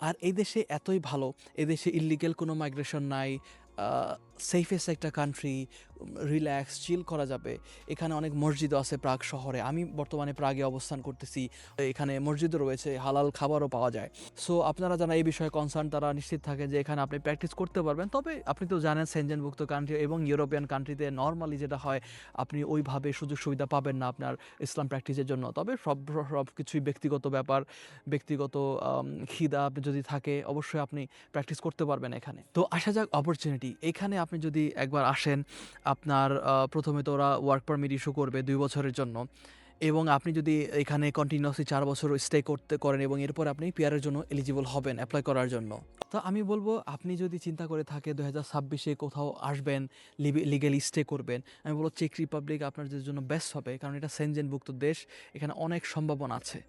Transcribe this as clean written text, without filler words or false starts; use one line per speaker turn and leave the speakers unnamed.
আর এই দেশে এতই ভালো, এদেশে ইল্লিগ্যাল কোনো মাইগ্রেশন নাই, সেফেস্ট একটা কান্ট্রি, রিল্যাক্স চিল করা যাবে। এখানে অনেক মসজিদও আছে প্রাগ শহরে, আমি বর্তমানে প্রাগে অবস্থান করতেছি, এখানে মসজিদও রয়েছে, হালাল খাবারও পাওয়া যায়। সো আপনারা যারা এই বিষয়ে কনসার্ন তারা নিশ্চিত থাকে যে এখানে আপনি প্র্যাকটিস করতে পারবেন। তবে আপনি তো জানেন সেনজেনভুক্ত কান্ট্রি এবং ইউরোপিয়ান কান্ট্রিতে নর্মালি যেটা হয়, আপনি ওইভাবে সুযোগ সুবিধা পাবেন না আপনার ইসলাম প্র্যাকটিসের জন্য। তবে সব কিছুই ব্যক্তিগত ব্যাপার, ব্যক্তিগত খিদা আপনি যদি থাকে অবশ্যই আপনি প্র্যাকটিস করতে পারবেন এখানে। তো আসা যাক অপরচুনিটি। এখানে আপনি যদি একবার আসেন, আপনার প্রথমে তো ওরা ওয়ার্ক পারমিট ইস্যু করবে 2 বছরের জন্য, এবং আপনি যদি এখানে কন্টিনিউয়াসলি 4 বছর স্টে করতে করেন এবং এরপর আপনি পিআরের জন্য এলিজিবল হবেন অ্যাপ্লাই করার জন্য। তো আমি বলবো আপনি যদি চিন্তা করে থাকে 2026-এ কোথাও আসবেন, লিগ্যালি স্টে করবেন, আমি বলবো চেক রিপাবলিক আপনার জন্য বেস্ট হবে, কারণ এটা সেনজেনভুক্ত দেশ, এখানে অনেক সম্ভাবনা আছে।